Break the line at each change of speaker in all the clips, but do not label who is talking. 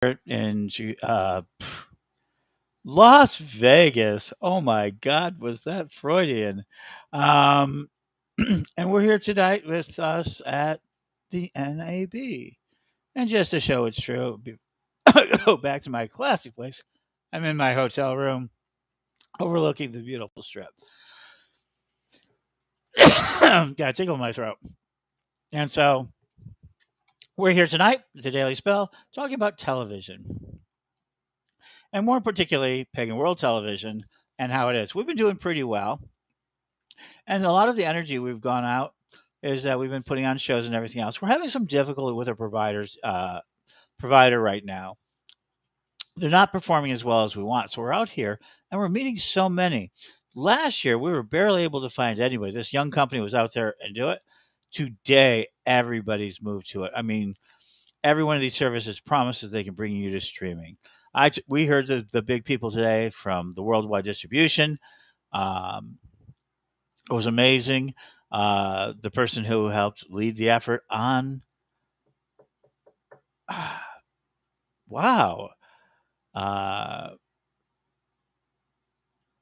in Las Vegas. Oh my God, was that Freudian? Um, and we're here tonight with us at the NAB. And just to show it's true, go back to my classic place. I'm in my hotel room overlooking the beautiful strip. Got a tickle in my throat. And so we're here tonight, the Daily Spell, talking about television. And more particularly, Pagan World Television and how it is. We've been doing pretty well. And a lot of the energy we've gone out is that we've been putting on shows and everything else. We're having some difficulty with our provider right now. They're not performing as well as we want. So we're out here and we're meeting so many. Last year we were barely able to find anybody. This young company was out there and do it. Today everybody's moved to it. I mean, every one of these services promises they can bring you to streaming. We heard the big people today from the worldwide distribution. Um, it was amazing. The person who helped lead the effort on, wow, uh,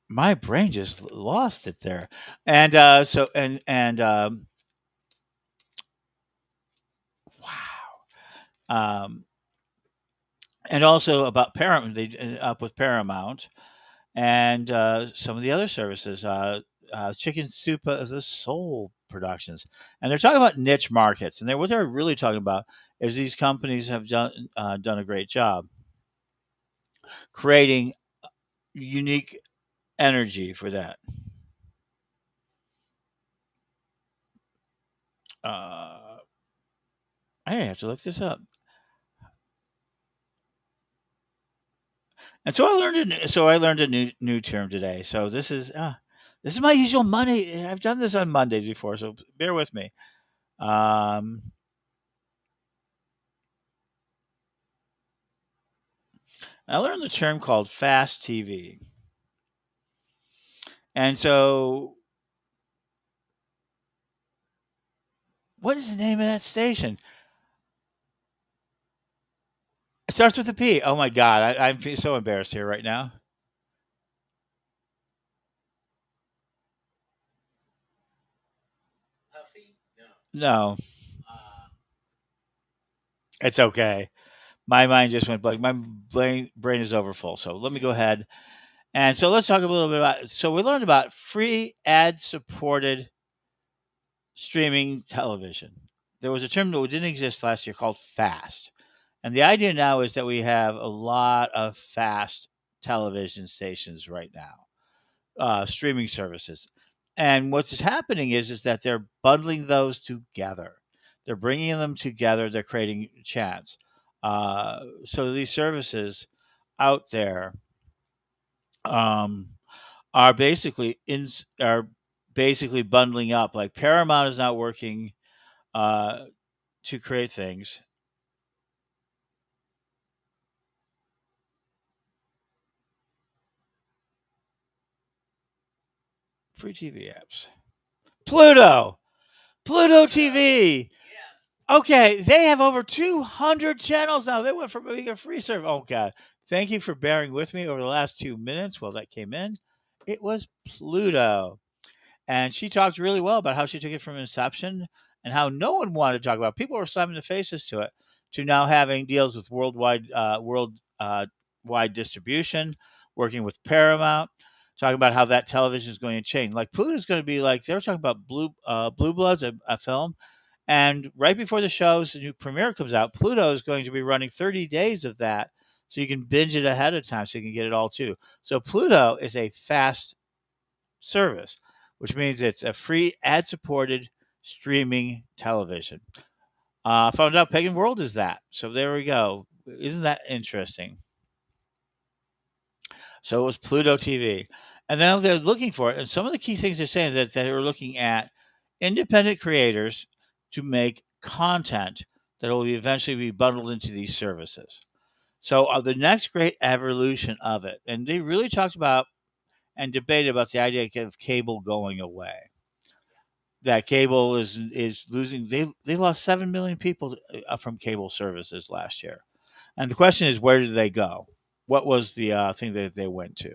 my brain just lost it there. And um, and also about Paramount, they ended up with Paramount and some of the other services, Chicken Soup of the Soul Productions, and they're talking about niche markets, and what they're really talking about is these companies have done a great job creating unique energy for that. Uh, I have to look this up. And so I learned a new term today. So this is my usual Monday. I've done this on Mondays before, so bear with me. Um, I learned the term called fast TV. And so, what is the name of that station? It starts with a P. Oh my God, I'm so embarrassed here right now. No, it's okay. My mind just went blank. My brain is overfull. So let me go ahead. And so let's talk a little bit about. So we learned about free ad supported streaming television. There was a term that didn't exist last year called fast. And the idea now is that we have a lot of fast television stations right now, streaming services. And what's happening is that they're bundling those together. They're bringing them together. They're creating chats. So these services out there um, are are basically bundling up. Like Paramount is not working uh, to create things. Free TV apps. Pluto. Pluto TV. Okay, they have over 200 channels now. They went from being a free service. Oh God! Thank you for bearing with me over the last 2 minutes while that came in. It was Pluto, and she talked really well about how she took it from inception and how no one wanted to talk about. It. People were slamming their faces to it, to now having deals with wide distribution, working with Paramount, talking about how that television is going to change. Like Pluto is going to be like they were talking about Blue Bloods, a film, and right before the show's new premiere comes out, Pluto is going to be running 30 days of that. So you can binge it ahead of time so you can get it all too. So Pluto is a fast service, which means it's a free ad supported streaming television. Found out Pagan World is that. So there we go. Isn't that interesting? So it was Pluto TV. And now they're looking for it. And some of the key things they're saying is that they're looking at independent creators to make content that will eventually be bundled into these services. So the next great evolution of it, and they really talked about and debated about the idea of cable going away. That cable is losing. They lost 7 million people from cable services last year, And the question is, where did they go? What was the thing that they went to?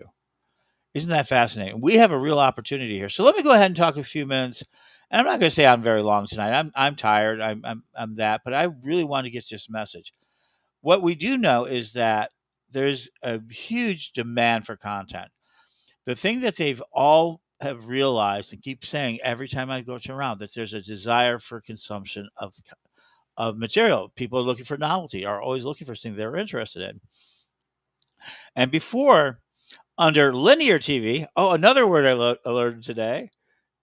Isn't that fascinating? We have a real opportunity here. So let me go ahead and talk a few minutes. And I'm not going to say I'm very long tonight. I'm tired. I'm that, but I really want to get this message. What we do know is that there's a huge demand for content. The thing that they've all have realized and keep saying every time I go to around that there's a desire for consumption of material. People are looking for novelty, are always looking for things they're interested in. And before, under linear TV, oh, another word I learned today,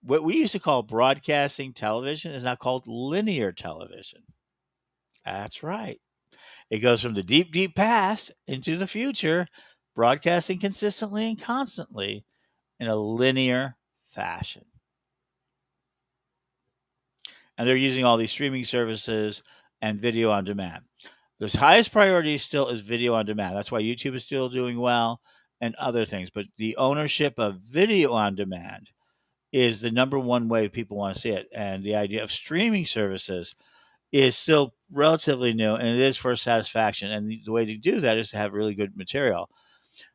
what we used to call broadcasting television is now called linear television. That's right. It goes from the deep, deep past into the future, broadcasting consistently and constantly in a linear fashion. And they're using all these streaming services and video on demand. The highest priority still is video on demand. That's why YouTube is still doing well and other things. But the ownership of video on demand is the number one way people want to see it. And the idea of streaming services is still relatively new, and it is for satisfaction. And the way to do that is to have really good material.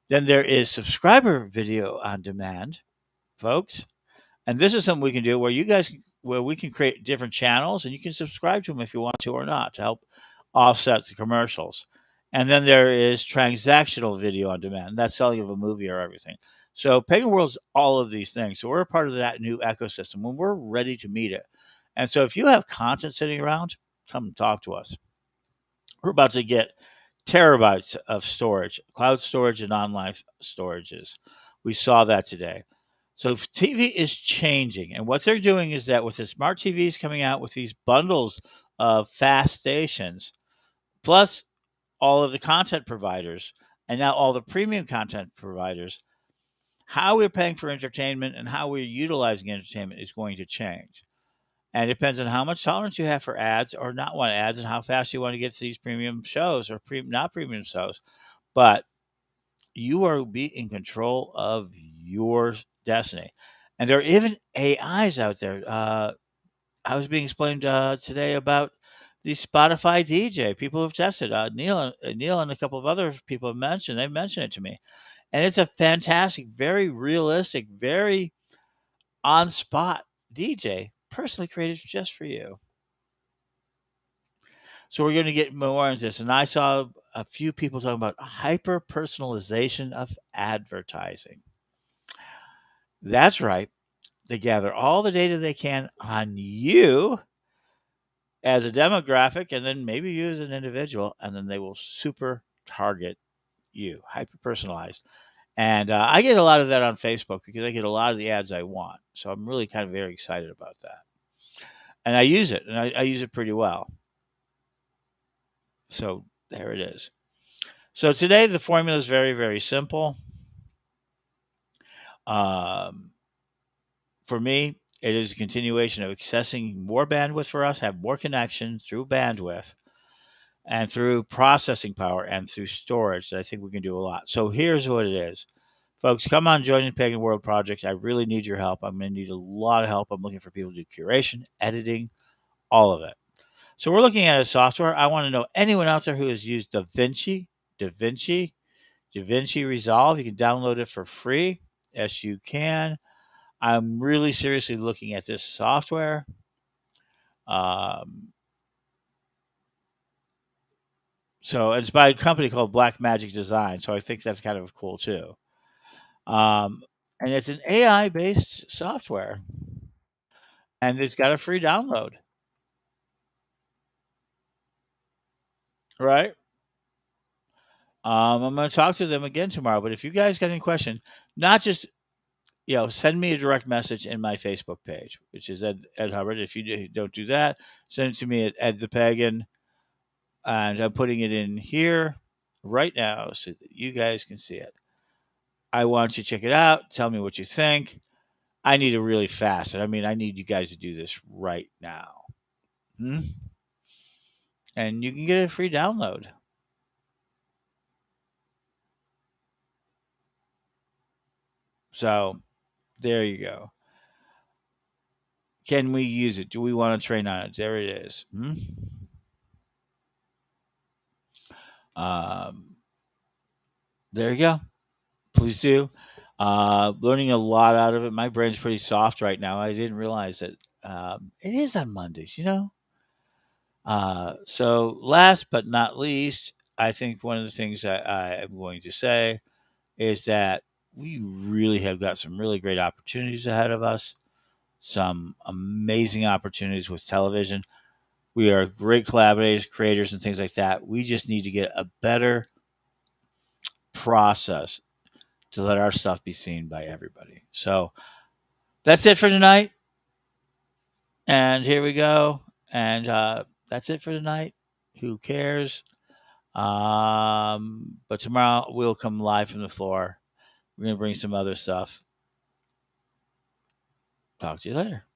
Then there is subscriber video on demand, folks. And this is something we can do where we can create different channels and you can subscribe to them if you want to or not to help offset the commercials. And then there is transactional video on demand. That's selling of a movie or everything. So Pagan World's all of these things. So we're a part of that new ecosystem when we're ready to meet it. And so if you have content sitting around, come and talk to us. We're about to get terabytes of storage, cloud storage and online storages. We saw that today. So TV is changing, and what they're doing is that with the smart TVs coming out with these bundles of fast stations, plus all of the content providers, and now all the premium content providers, how we're paying for entertainment and how we're utilizing entertainment is going to change. And it depends on how much tolerance you have for ads or not want ads, and how fast you want to get to these premium shows or not premium shows. But you are be in control of your destiny. And there are even AIs out there. I was being explained today about the Spotify DJ. People have tested. Neil, and a couple of other people have mentioned. They've mentioned it to me, and it's a fantastic, very realistic, very on spot DJ, personally created just for you. So we're going to get more into this. And I saw a few people talking about hyper personalization of advertising. That's right. They gather all the data they can on you as a demographic and then maybe you as an individual, and then they will super target you, hyper personalized. And I get a lot of that on Facebook because I get a lot of the ads I want. So I'm really kind of very excited about that. And I use it, and I use it pretty well. So there it is. So today the formula is very, very simple. Um, for me, it is a continuation of accessing more bandwidth for us, have more connection through bandwidth and through processing power and through storage that I think we can do a lot. So here's what it is. Folks, come on, join the Pagan World Project. I really need your help. I'm going to need a lot of help. I'm looking for people to do curation, editing, all of it. So we're looking at a software. I want to know anyone out there who has used DaVinci Resolve. You can download it for free. Yes, you can. I'm really seriously looking at this software. Um, so it's by a company called Black Magic Design. So I think that's kind of cool too. Um, and it's an AI based software, and it's got a free download, right? I'm going to talk to them again tomorrow. But if you guys got any question, not just send me a direct message in my Facebook page, which is Ed Hubbard. If you don't do that, send it to me at Ed the Pagan, and I'm putting it in here right now so that you guys can see it. I want you to check it out. Tell me what you think. I need it really fast. I mean, I need you guys to do this right now. Hmm? And you can get a free download. So there you go. Can we use it? Do we want to train on it? There it is. Hmm? Um, there you go. Please do. Learning a lot out of it. My brain's pretty soft right now. I didn't realize that it is on Mondays, you know? So, last but not least, I think one of the things that I am going to say is that we really have got some really great opportunities ahead of us, some amazing opportunities with television. We are great collaborators, creators, and things like that. We just need to get a better process to let our stuff be seen by everybody. So that's it for tonight. And here we go. And that's it for tonight. Who cares? But tomorrow we'll come live from the floor. We're going to bring some other stuff. Talk to you later.